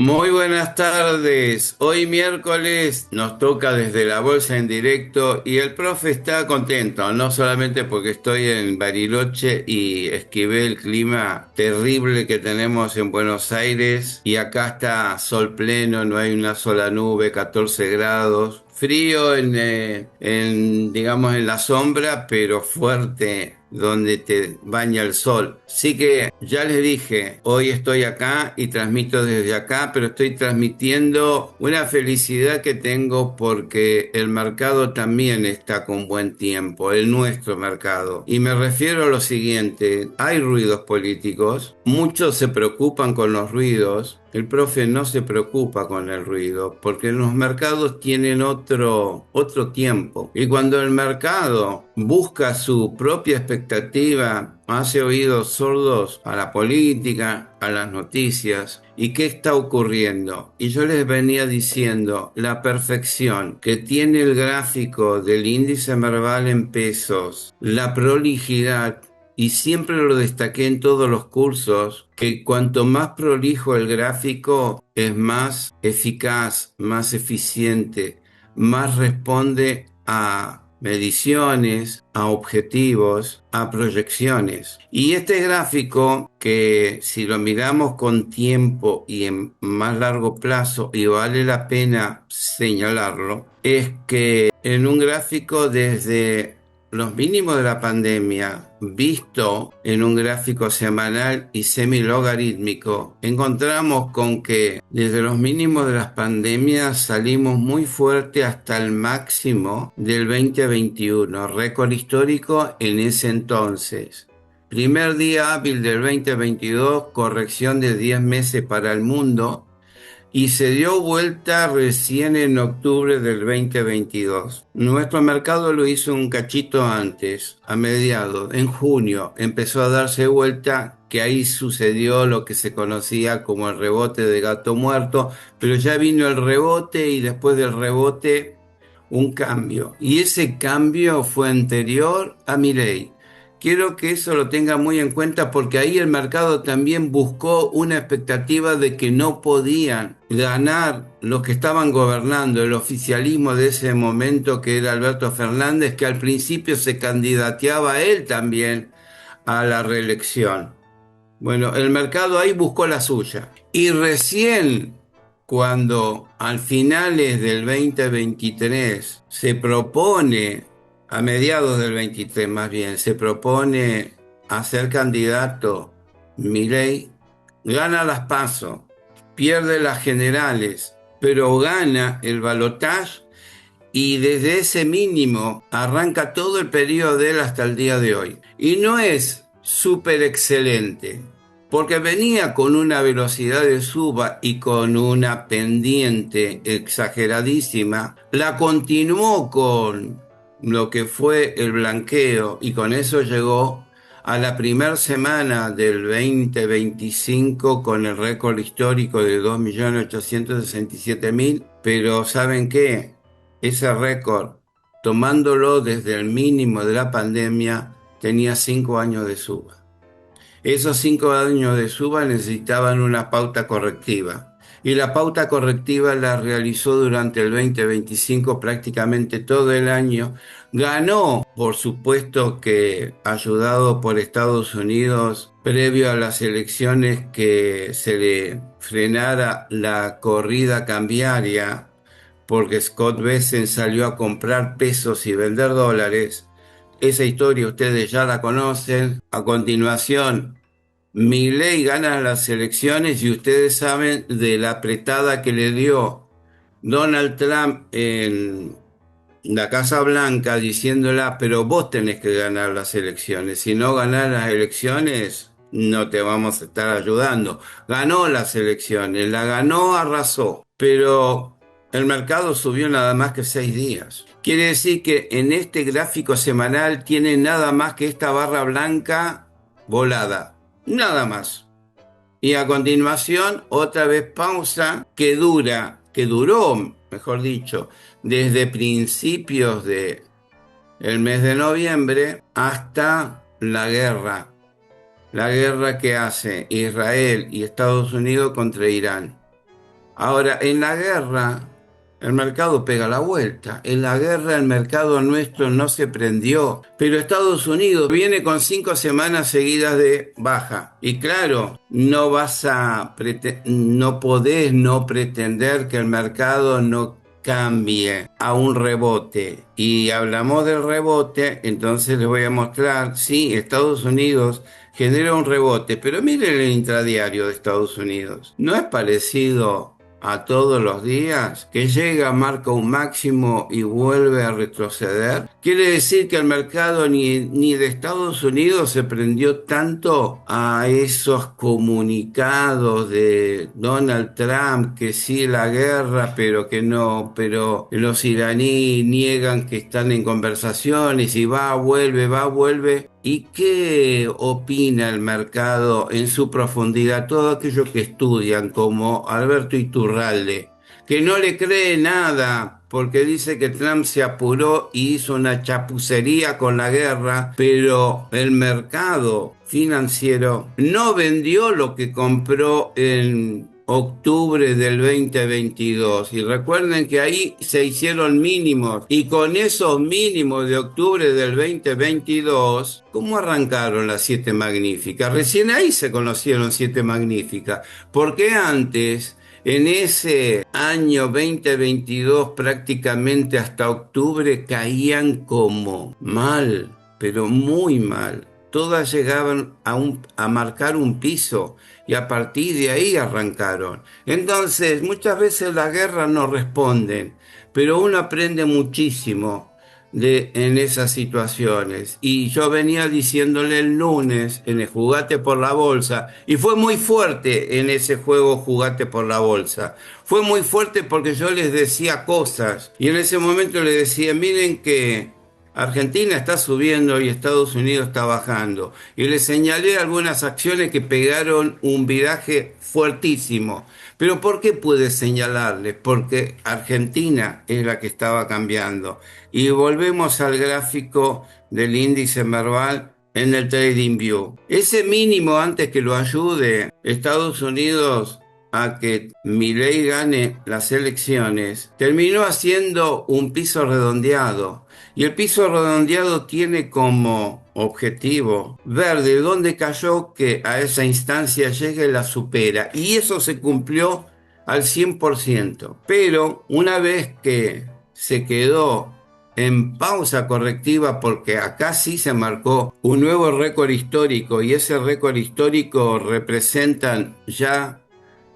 Muy buenas tardes. Hoy miércoles nos toca desde la bolsa en directo y el profe está contento, no solamente porque estoy en Bariloche y esquivé el clima terrible que tenemos en Buenos Aires y acá está sol pleno, no hay una sola nube, 14 grados. Frío digamos, en la sombra, pero fuerte donde te baña el sol. Así que ya les dije, hoy estoy acá y transmito desde acá, pero estoy transmitiendo una felicidad que tengo porque el mercado también está con buen tiempo, el nuestro mercado. Y me refiero a lo siguiente, hay ruidos políticos, muchos se preocupan con los ruidos. El profe no se preocupa con el ruido porque los mercados tienen otro tiempo. Y cuando el mercado busca su propia expectativa, hace oídos sordos a la política, a las noticias. ¿Y qué está ocurriendo? Y yo les venía diciendo, la perfección que tiene el gráfico del índice Merval en pesos, la prolijidad, y siempre lo destaqué en todos los cursos, que cuanto más prolijo el gráfico es más eficaz, más eficiente, más responde a mediciones, a objetivos, a proyecciones. Y este gráfico, que si lo miramos con tiempo y en más largo plazo, y vale la pena señalarlo, es que en un gráfico desde los mínimos de la pandemia, visto en un gráfico semanal y semilogarítmico, encontramos con que desde los mínimos de las pandemias salimos muy fuerte hasta el máximo del 2021, récord histórico en ese entonces. Primer día hábil del 2022, corrección de 10 meses para el mundo, y se dio vuelta recién en octubre del 2022. Nuestro mercado lo hizo un cachito antes, a mediados, en junio, empezó a darse vuelta, que ahí sucedió lo que se conocía como el rebote de gato muerto, pero ya vino el rebote y después del rebote un cambio. Y ese cambio fue anterior a Milei. Quiero que eso lo tenga muy en cuenta porque ahí el mercado también buscó una expectativa de que no podían ganar los que estaban gobernando, el oficialismo de ese momento que era Alberto Fernández, que al principio se candidateaba él también a la reelección. Bueno, el mercado ahí buscó la suya. Y recién cuando al finales del 2023 se propone, a mediados del 23 más bien, se propone a ser candidato Milei, gana las PASO, pierde las generales, pero gana el balotaje y desde ese mínimo arranca todo el periodo de él hasta el día de hoy. Y no es súper excelente, porque venía con una velocidad de suba y con una pendiente exageradísima, la continuó con lo que fue el blanqueo y con eso llegó a la primera semana del 2025 con el récord histórico de 2.867.000, pero ¿saben qué? Ese récord, tomándolo desde el mínimo de la pandemia, tenía 5 años de suba. Esos 5 años de suba necesitaban una pauta correctiva. Y la pauta correctiva la realizó durante el 2025 prácticamente todo el año. Ganó, por supuesto que ayudado por Estados Unidos, previo a las elecciones que se le frenara la corrida cambiaria, porque Scott Bessent salió a comprar pesos y vender dólares. Esa historia ustedes ya la conocen. A continuación, Milei gana las elecciones y ustedes saben de la apretada que le dio Donald Trump en la Casa Blanca diciéndola, pero vos tenés que ganar las elecciones. Si no ganás las elecciones, no te vamos a estar ayudando. Ganó las elecciones, la ganó, arrasó, pero el mercado subió nada más que 6 días. Quiere decir que en este gráfico semanal tiene nada más que esta barra blanca volada. Nada más. Y a continuación, otra vez pausa que duró, mejor dicho, desde principios de el mes de noviembre hasta la guerra que hace Israel y Estados Unidos contra Irán. Ahora, en la guerra, el mercado pega la vuelta. En la guerra el mercado nuestro no se prendió, pero Estados Unidos viene con 5 semanas seguidas de baja. Y claro, no podés no pretender que el mercado no cambie a un rebote. Y hablamos del rebote, entonces les voy a mostrar, sí, Estados Unidos genera un rebote, pero miren el intradiario de Estados Unidos. ¿No es parecido a todos los días, que llega, marca un máximo y vuelve a retroceder? Quiere decir que el mercado ni de Estados Unidos se prendió tanto a esos comunicados de Donald Trump, que sí la guerra, pero que no, pero los iraníes niegan que están en conversaciones y va, vuelve. ¿Y qué opina el mercado en su profundidad? Todo aquello que estudian, como Alberto Iturralde, que no le cree nada porque dice que Trump se apuró y hizo una chapucería con la guerra, pero el mercado financiero no vendió lo que compró en octubre del 2022. Y recuerden que ahí se hicieron mínimos. Y con esos mínimos de octubre del 2022, ¿cómo arrancaron las siete magníficas? Recién ahí se conocieron siete magníficas. Porque antes, en ese año 2022, prácticamente hasta octubre, caían como mal, pero muy mal. Todas llegaban a marcar un piso y a partir de ahí arrancaron. Entonces, muchas veces las guerras no responden, pero uno aprende muchísimo en esas situaciones. Y yo venía diciéndole el lunes en el Jugate por la Bolsa, y fue muy fuerte en ese juego Jugate por la Bolsa. Fue muy fuerte porque yo les decía cosas y en ese momento les decía, miren que Argentina está subiendo y Estados Unidos está bajando. Y le señalé algunas acciones que pegaron un viraje fuertísimo. Pero ¿por qué pude señalarles? Porque Argentina es la que estaba cambiando. Y volvemos al gráfico del índice Merval en el TradingView. Ese mínimo, antes que lo ayude Estados Unidos a que Milei gane las elecciones, terminó haciendo un piso redondeado. Y el piso redondeado tiene como objetivo ver de dónde cayó, que a esa instancia llegue y la supera. Y eso se cumplió al 100%. Pero una vez que se quedó en pausa correctiva, porque acá sí se marcó un nuevo récord histórico, y ese récord histórico representan ya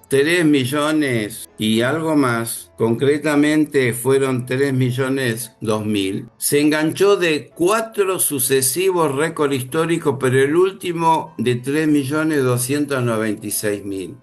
3 millones y algo más, concretamente fueron 3.002.000. Se enganchó de 4 sucesivos récords históricos, pero el último de 3.296.000.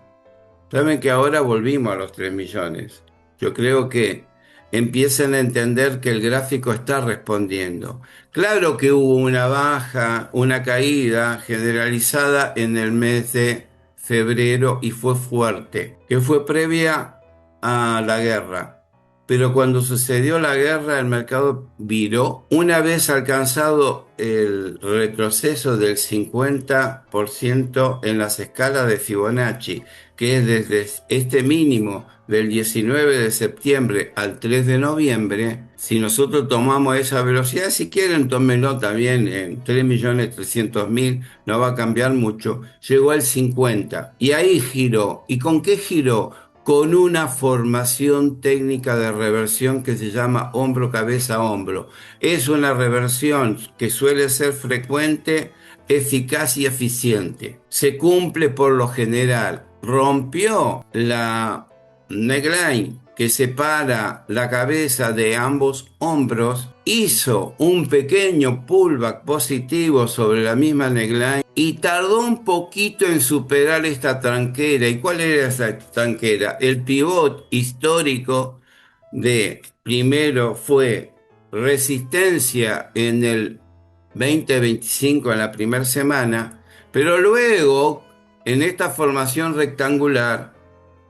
Saben que ahora volvimos a los 3 millones. Yo creo que empiezan a entender que el gráfico está respondiendo. Claro que hubo una baja, una caída generalizada en el mes de febrero y fue fuerte, que fue previa a la guerra. Pero cuando sucedió la guerra, el mercado viró. Una vez alcanzado el retroceso del 50% en las escalas de Fibonacci, que es desde este mínimo del 19 de septiembre al 3 de noviembre, si nosotros tomamos esa velocidad, si quieren, tómenlo también en 3.300.000, no va a cambiar mucho, llegó al 50 y ahí giró. ¿Y con qué giró? Con una formación técnica de reversión que se llama hombro, cabeza, hombro. Es una reversión que suele ser frecuente, eficaz y eficiente. Se cumple por lo general. Rompió la neckline que separa la cabeza de ambos hombros, hizo un pequeño pullback positivo sobre la misma neckline y tardó un poquito en superar esta tranquera. ¿Y cuál era esa tranquera? El pivot histórico de primero fue resistencia en el 2025 en la primera semana, pero luego en esta formación rectangular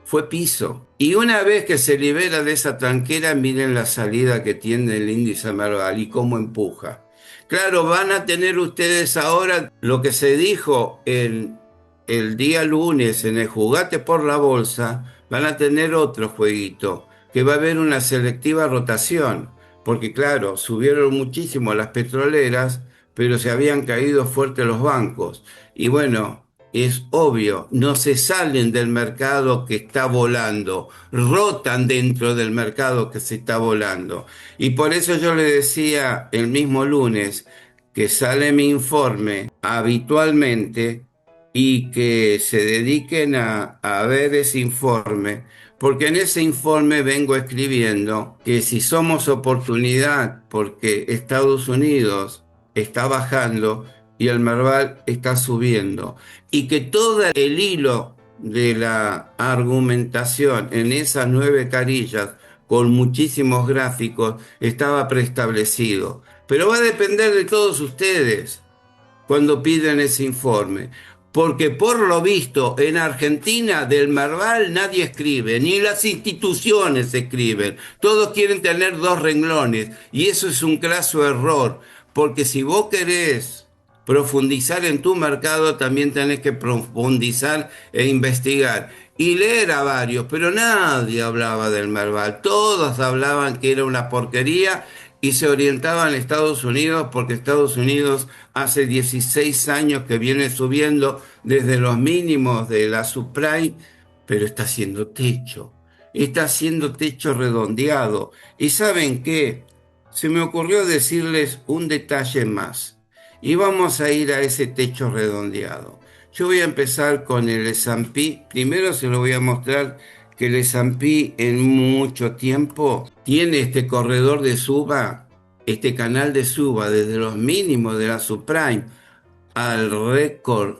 fue piso. Y una vez que se libera de esa tranquera, miren la salida que tiene el índice Merval y cómo empuja. Claro, van a tener ustedes ahora lo que se dijo en el día lunes en el Jugate por la Bolsa van a tener otro jueguito, que va a haber una selectiva rotación, porque claro, subieron muchísimo las petroleras, pero se habían caído fuerte los bancos. Y bueno, es obvio, no se salen del mercado que está volando, rotan dentro del mercado que se está volando. Y por eso yo le decía el mismo lunes que sale mi informe habitualmente y que se dediquen a ver ese informe, porque en ese informe vengo escribiendo que si somos oportunidad, porque Estados Unidos está bajando y el Merval está subiendo, y que todo el hilo de la argumentación en esas 9 carillas, con muchísimos gráficos, estaba preestablecido. Pero va a depender de todos ustedes cuando piden ese informe. Porque por lo visto en Argentina del Merval nadie escribe, ni las instituciones escriben. Todos quieren tener 2 renglones y eso es un craso error. Porque si vos querés profundizar en tu mercado, también tenés que profundizar e investigar. Y leer a varios, pero nadie hablaba del Merval. Todos hablaban que era una porquería y se orientaban a Estados Unidos porque Estados Unidos hace 16 años que viene subiendo desde los mínimos de la subprime, pero está haciendo techo redondeado. ¿Y saben qué? Se me ocurrió decirles un detalle más. Y vamos a ir a ese techo redondeado. Yo voy a empezar con el S&P. Primero se lo voy a mostrar que el S&P en mucho tiempo tiene este corredor de suba, este canal de suba desde los mínimos de la subprime al récord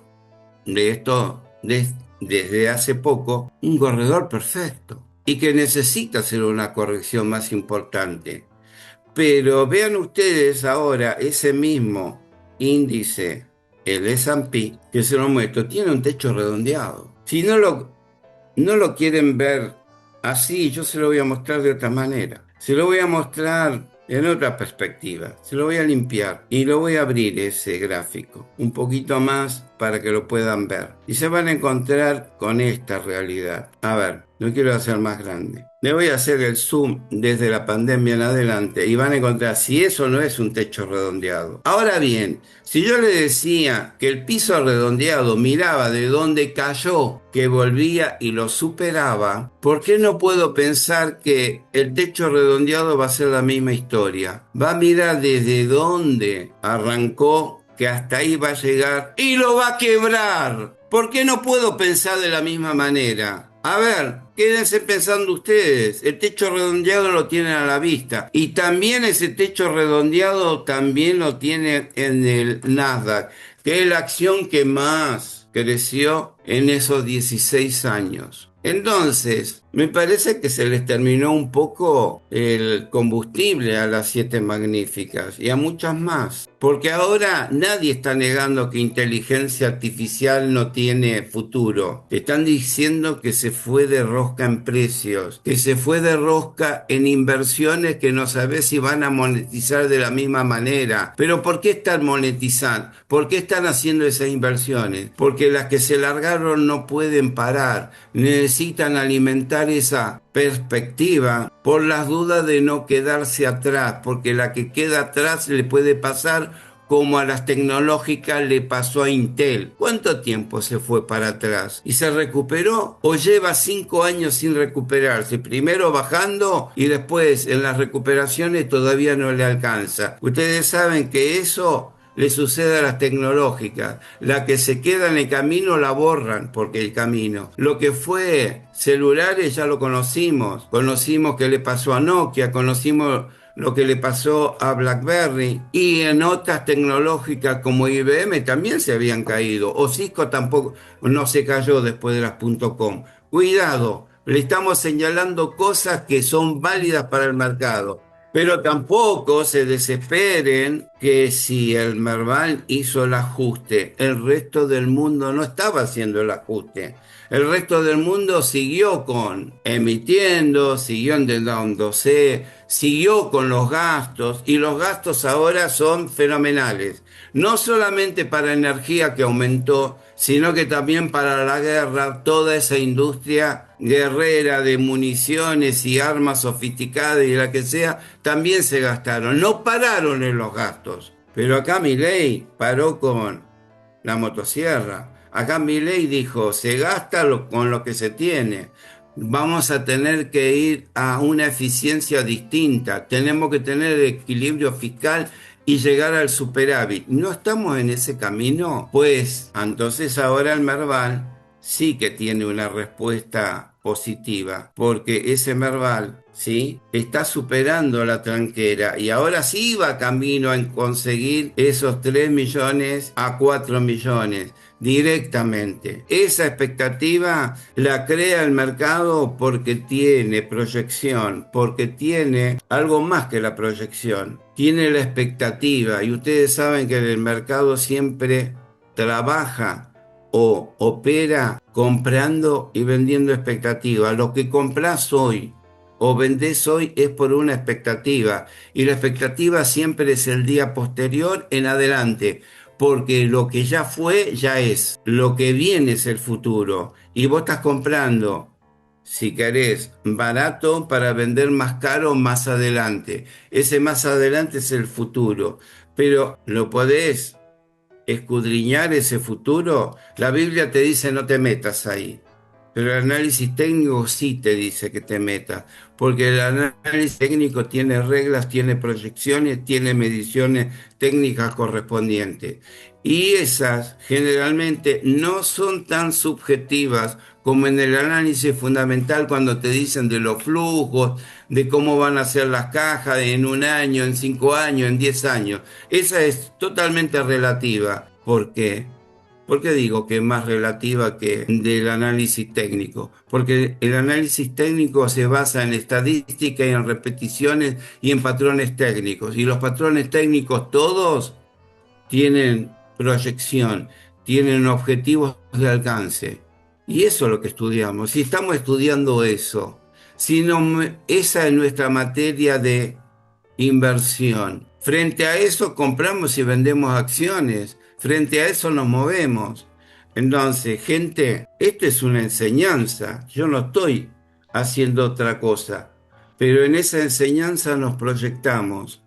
de esto desde hace poco, un corredor perfecto y que necesita hacer una corrección más importante. Pero vean ustedes ahora ese mismo índice, el S&P, que se lo muestro, tiene un techo redondeado. Si no lo quieren ver así, yo se lo voy a mostrar de otra manera. Se lo voy a mostrar en otra perspectiva. Se lo voy a limpiar y lo voy a abrir ese gráfico un poquito más para que lo puedan ver. Y se van a encontrar con esta realidad. A ver, no quiero hacer más grande. Le voy a hacer el zoom desde la pandemia en adelante y van a encontrar si eso no es un techo redondeado. Ahora bien, si yo le decía que el piso redondeado miraba de dónde cayó, que volvía y lo superaba, ¿por qué no puedo pensar que el techo redondeado va a ser la misma historia? Va a mirar desde dónde arrancó, que hasta ahí va a llegar y lo va a quebrar. ¿Por qué no puedo pensar de la misma manera? A ver, quédense pensando ustedes, el techo redondeado lo tienen a la vista y también ese techo redondeado también lo tiene en el Nasdaq, que es la acción que más creció en esos 16 años. Entonces, me parece que se les terminó un poco el combustible a las 7 magníficas y a muchas más. Porque ahora nadie está negando que inteligencia artificial no tiene futuro. Están diciendo que se fue de rosca en precios, que se fue de rosca en inversiones que no sabés si van a monetizar de la misma manera. Pero ¿por qué están monetizando? ¿Por qué están haciendo esas inversiones? Porque las que se largaron no pueden parar. Necesitan alimentar esa perspectiva por las dudas de no quedarse atrás, porque la que queda atrás le puede pasar como a las tecnológicas le pasó a Intel. ¿Cuánto tiempo se fue para atrás? ¿Y se recuperó? ¿O lleva 5 años sin recuperarse? Primero bajando y después en las recuperaciones todavía no le alcanza. Ustedes saben que eso le sucede a las tecnológicas. La que se queda en el camino la borran porque el camino. Lo que fue celulares ya lo conocimos. Conocimos qué le pasó a Nokia, conocimos lo que le pasó a BlackBerry y en otras tecnológicas como IBM también se habían caído. O Cisco tampoco no se cayó después de las .com. Cuidado, le estamos señalando cosas que son válidas para el mercado. Pero tampoco se desesperen que si el Merval hizo el ajuste, el resto del mundo no estaba haciendo el ajuste. El resto del mundo siguió con emitiendo, siguió endeudándose, siguió con los gastos y los gastos ahora son fenomenales. No solamente para energía que aumentó, sino que también para la guerra, toda esa industria guerrera de municiones y armas sofisticadas y la que sea, también se gastaron. No pararon en los gastos. Pero acá Milei paró con la motosierra. Acá Milei dijo, se gasta con lo que se tiene. Vamos a tener que ir a una eficiencia distinta. Tenemos que tener equilibrio fiscal y llegar al superávit. ¿No estamos en ese camino? Pues entonces ahora el Merval sí que tiene una respuesta positiva, porque ese Merval, ¿sí? Está superando la tranquera y ahora sí va camino a conseguir esos 3 millones a 4 millones directamente. Esa expectativa la crea el mercado porque tiene proyección, porque tiene algo más que la proyección. Tiene la expectativa y ustedes saben que el mercado siempre trabaja o opera comprando y vendiendo expectativas. Lo que compras hoy o vendés hoy es por una expectativa y la expectativa siempre es el día posterior en adelante, porque lo que ya fue ya es, lo que viene es el futuro y vos estás comprando, si querés, barato para vender más caro más adelante. Ese más adelante es el futuro, pero lo podés escudriñar ese futuro. La Biblia te dice no te metas ahí, pero el análisis técnico sí te dice que te metas, porque el análisis técnico tiene reglas, tiene proyecciones, tiene mediciones técnicas correspondientes. Y esas generalmente no son tan subjetivas como en el análisis fundamental cuando te dicen de los flujos, de cómo van a ser las cajas en un año, en 5 años, en 10 años. Esa es totalmente relativa. ¿Por qué? ¿Por qué digo que es más relativa que del análisis técnico? Porque el análisis técnico se basa en estadística y en repeticiones y en patrones técnicos. Y los patrones técnicos todos tienen proyección, tienen objetivos de alcance. Y eso es lo que estudiamos. Si estamos estudiando eso, si no, esa es nuestra materia de inversión. Frente a eso compramos y vendemos acciones. Frente a eso nos movemos. Entonces, gente, esto es una enseñanza. Yo no estoy haciendo otra cosa. Pero en esa enseñanza nos proyectamos.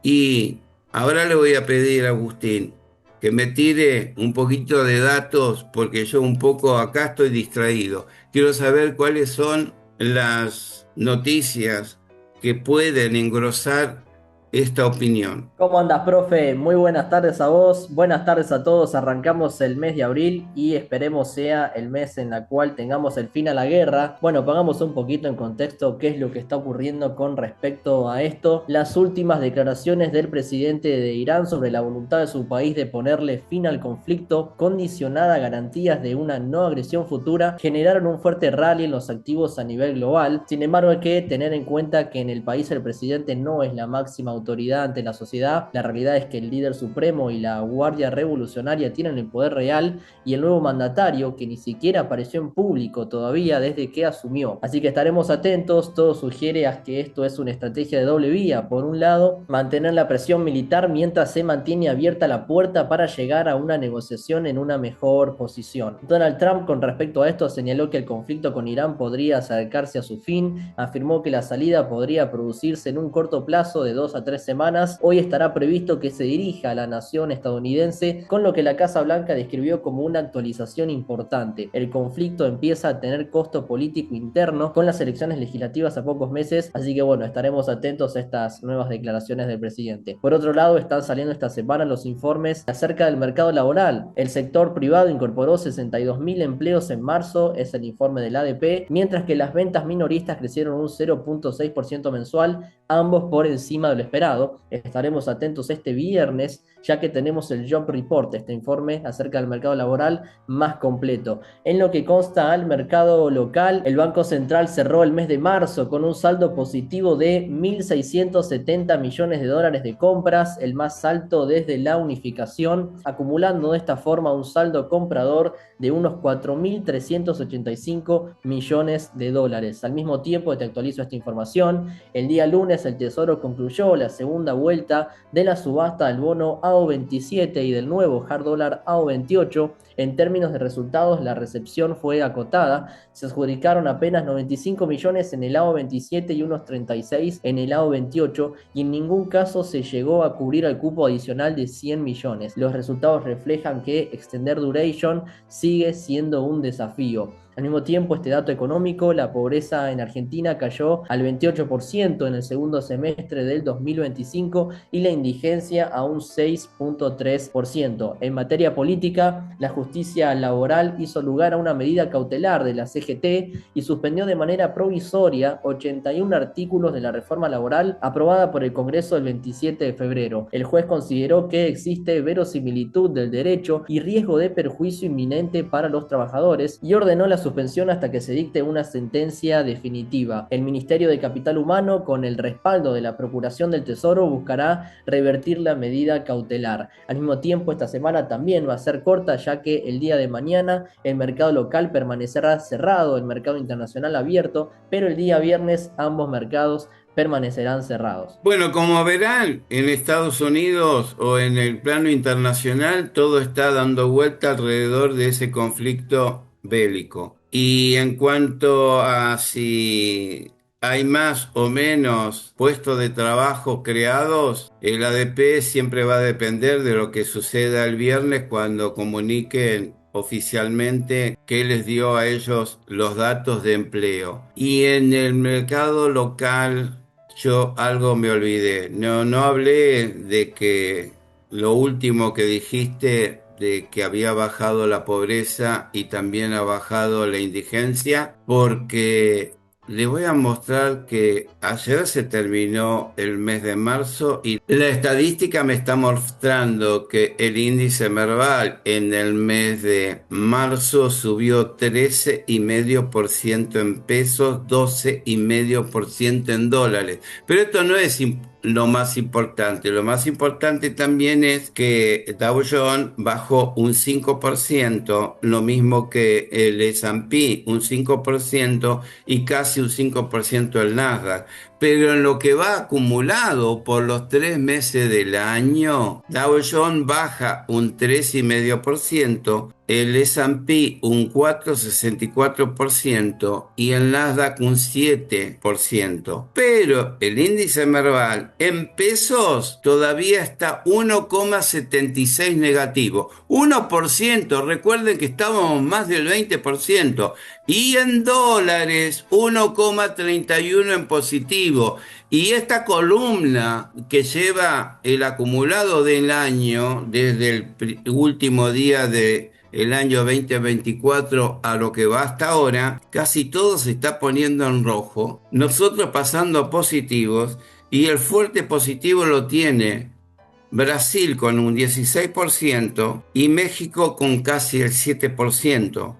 Y ahora le voy a pedir a Agustín que me tire un poquito de datos porque yo un poco acá estoy distraído. Quiero saber cuáles son las noticias que pueden engrosar esta opinión. ¿Cómo andas, profe? Muy buenas tardes a vos, buenas tardes a todos. Arrancamos el mes de abril y esperemos sea el mes en el cual tengamos el fin a la guerra. Bueno, pongamos un poquito en contexto qué es lo que está ocurriendo con respecto a esto. Las últimas declaraciones del presidente de Irán sobre la voluntad de su país de ponerle fin al conflicto, condicionada a garantías de una no agresión futura, generaron un fuerte rally en los activos a nivel global. Sin embargo, hay que tener en cuenta que en el país el presidente no es la máxima autoridad ante la sociedad. La realidad es que el líder supremo y la Guardia Revolucionaria tienen el poder real y el nuevo mandatario, que ni siquiera apareció en público todavía desde que asumió. Así que estaremos atentos. Todo sugiere a que esto es una estrategia de doble vía. Por un lado, mantener la presión militar mientras se mantiene abierta la puerta para llegar a una negociación en una mejor posición. Donald Trump, con respecto a esto, señaló que el conflicto con Irán podría acercarse a su fin. Afirmó que la salida podría producirse en un corto plazo de 2 a 3 semanas. Hoy estará previsto que se dirija a la nación estadounidense, con lo que la Casa Blanca describió como una actualización importante. El conflicto empieza a tener costo político interno con las elecciones legislativas a pocos meses, así que bueno, estaremos atentos a estas nuevas declaraciones del presidente. Por otro lado, están saliendo esta semana los informes acerca del mercado laboral. El sector privado incorporó 62.000 empleos en marzo, es el informe del ADP, mientras que las ventas minoristas crecieron un 0.6% mensual, ambos por encima de lo esperado. esperado. Estaremos atentos este viernes, ya que tenemos el Job Report, este informe acerca del mercado laboral más completo. En lo que consta al mercado local, el Banco Central cerró el mes de marzo con un saldo positivo de 1.670 millones de dólares de compras, el más alto desde la unificación, acumulando de esta forma un saldo comprador de unos 4.385 millones de dólares. Al mismo tiempo, te actualizo esta información, el día lunes el Tesoro concluyó la segunda vuelta de la subasta del bono AO27 y del nuevo hard dólar AO28. En términos de resultados, la recepción fue acotada. Se adjudicaron apenas 95 millones en el AO27 y unos 36 en el AO28, y en ningún caso se llegó a cubrir el cupo adicional de 100 millones. Los resultados reflejan que extender duration sigue siendo un desafío. Al mismo tiempo, este dato económico, la pobreza en Argentina cayó al 28% en el segundo semestre del 2025 y la indigencia a un 6,3%. En materia política, la justicia laboral hizo lugar a una medida cautelar de la CGT y suspendió de manera provisoria 81 artículos de la reforma laboral aprobada por el Congreso el 27 de febrero. El juez consideró que existe verosimilitud del derecho y riesgo de perjuicio inminente para los trabajadores y ordenó la suspensión hasta que se dicte una sentencia definitiva. El Ministerio de Capital Humano, con el respaldo de la Procuración del Tesoro, buscará revertir la medida cautelar. Al mismo tiempo, esta semana también va a ser corta, ya que el día de mañana el mercado local permanecerá cerrado, el mercado internacional abierto, pero el día viernes ambos mercados permanecerán cerrados. Bueno, como verán, en Estados Unidos o en el plano internacional, todo está dando vuelta alrededor de ese conflicto bélico. Y en cuanto a si hay más o menos puestos de trabajo creados, el ADP siempre va a depender de lo que suceda el viernes cuando comuniquen oficialmente que les dio a ellos los datos de empleo. Y en el mercado local yo algo me olvidé. No hablé de que lo último que dijiste de que había bajado la pobreza y también ha bajado la indigencia, porque le voy a mostrar que ayer se terminó el mes de marzo y la estadística me está mostrando que el índice Merval en el mes de marzo subió 13,5% en pesos, 12,5% en dólares. Pero esto no es lo más importante. Lo más importante también es que Dow Jones bajó un 5%, lo mismo que el S&P, un 5% y casi un 5% el Nasdaq. Pero en lo que va acumulado por los 3 meses del año, Dow Jones baja un 3,5%, el S&P un 4,64% y el Nasdaq un 7%. Pero el índice Merval en pesos todavía está 1,76 negativo. 1%, recuerden que estábamos más del 20%. Y en dólares 1,31 en positivo. Y esta columna que lleva el acumulado del año desde el último día de el año 2024 a lo que va hasta ahora, casi todo se está poniendo en rojo. Nosotros pasando a positivos, y el fuerte positivo lo tiene Brasil con un 16% y México con casi el 7%.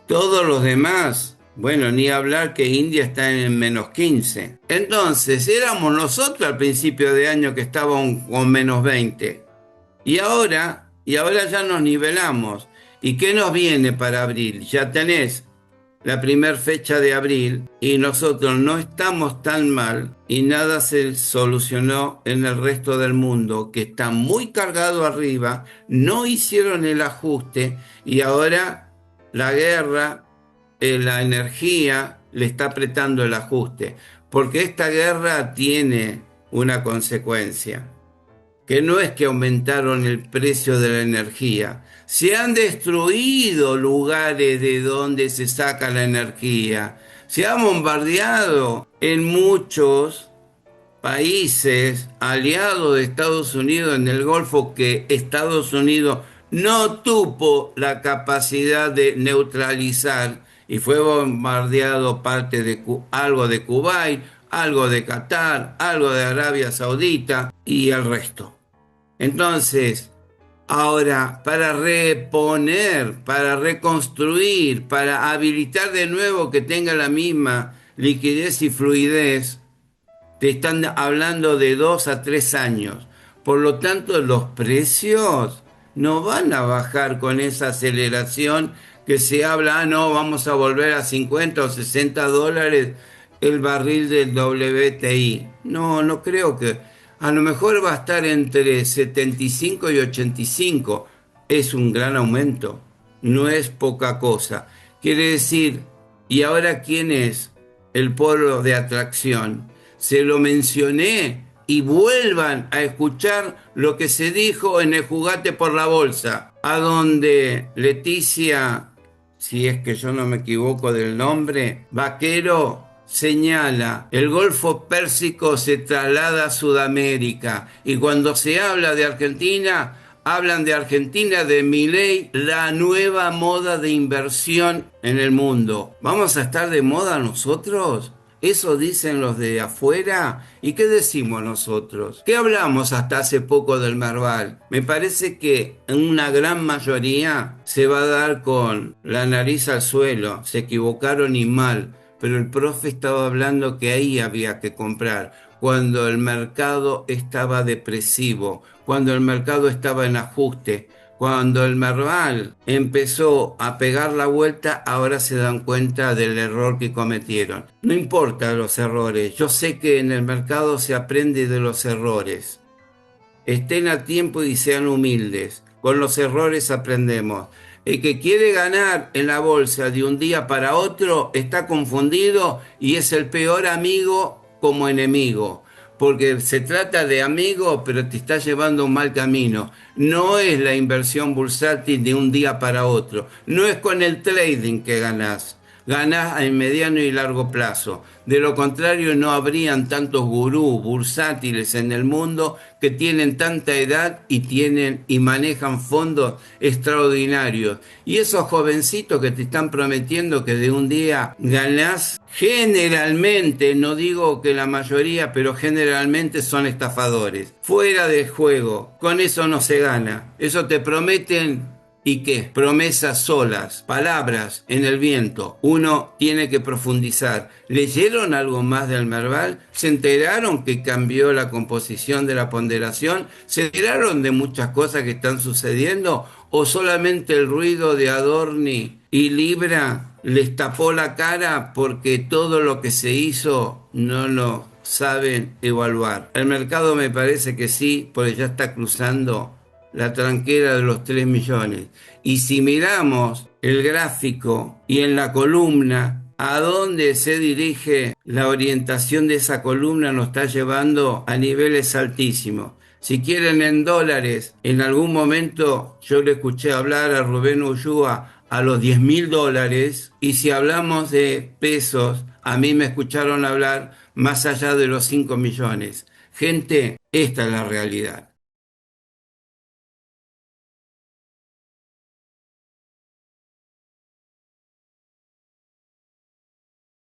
Todos los demás, bueno, ni hablar que India está en menos 15. Entonces, éramos nosotros al principio de año que estábamos con menos 20. Y ahora ya nos nivelamos. ¿Y qué nos viene para abril? Ya tenés la primera fecha de abril y nosotros no estamos tan mal y nada se solucionó en el resto del mundo, que está muy cargado arriba, no hicieron el ajuste y ahora la guerra, la energía le está apretando el ajuste, porque esta guerra tiene una consecuencia, que no es que aumentaron el precio de la energía, se han destruido lugares de donde se saca la energía, se ha bombardeado en muchos países aliados de Estados Unidos en el Golfo, que Estados Unidos no tuvo la capacidad de neutralizar, y fue bombardeado parte de algo de Kuwait, algo de Qatar, algo de Arabia Saudita y el resto. Entonces, ahora, para reponer, para reconstruir, para habilitar de nuevo que tenga la misma liquidez y fluidez, te están hablando de 2 a 3 años. Por lo tanto, los precios no van a bajar con esa aceleración que se habla, no, vamos a volver a 50 o 60 dólares el barril del WTI. No, no creo que. A lo mejor va a estar entre 75 y 85. Es un gran aumento, no es poca cosa. Quiere decir, ¿y ahora quién es el polo de atracción? Se lo mencioné y vuelvan a escuchar lo que se dijo en el Jugate por la Bolsa, a donde Leticia, si es que yo no me equivoco del nombre, Vaquero señala, el Golfo Pérsico se traslada a Sudamérica y cuando se habla de Argentina, hablan de Argentina, de Milei, la nueva moda de inversión en el mundo. ¿Vamos a estar de moda nosotros? Eso dicen los de afuera. ¿Y qué decimos nosotros? ¿Qué hablamos hasta hace poco del Merval? Me parece que en una gran mayoría se va a dar con la nariz al suelo. Se equivocaron y mal. Pero el profe estaba hablando que ahí había que comprar, cuando el mercado estaba depresivo, cuando el mercado estaba en ajuste. Cuando el Merval empezó a pegar la vuelta, ahora se dan cuenta del error que cometieron. No importa los errores, yo sé que en el mercado se aprende de los errores. Estén a tiempo y sean humildes. Con los errores aprendemos. El que quiere ganar en la bolsa de un día para otro está confundido y es el peor amigo como enemigo. Porque se trata de amigo, pero te está llevando a un mal camino. No es la inversión bursátil de un día para otro. No es con el trading que ganás. Ganás en mediano y largo plazo. De lo contrario, no habrían tantos gurús bursátiles en el mundo que tienen tanta edad y tienen y manejan fondos extraordinarios. Y esos jovencitos que te están prometiendo que de un día ganás, generalmente, no digo que la mayoría, pero generalmente son estafadores. Fuera de juego, con eso no se gana. Eso te prometen. ¿Y qué? Promesas solas, palabras en el viento. Uno tiene que profundizar. ¿Leyeron algo más del Merval? ¿Se enteraron que cambió la composición de la ponderación? ¿Se enteraron de muchas cosas que están sucediendo? ¿O solamente el ruido de Adorni y Libra les tapó la cara porque todo lo que se hizo no lo saben evaluar? El mercado me parece que sí, porque ya está cruzando la tranquera de los 3 millones. Y si miramos el gráfico y en la columna, a dónde se dirige la orientación de esa columna nos está llevando a niveles altísimos. Si quieren en dólares, en algún momento yo le escuché hablar a Rubén Ullúa a los 10.000 dólares, y si hablamos de pesos, a mí me escucharon hablar más allá de los 5 millones. Gente, esta es la realidad.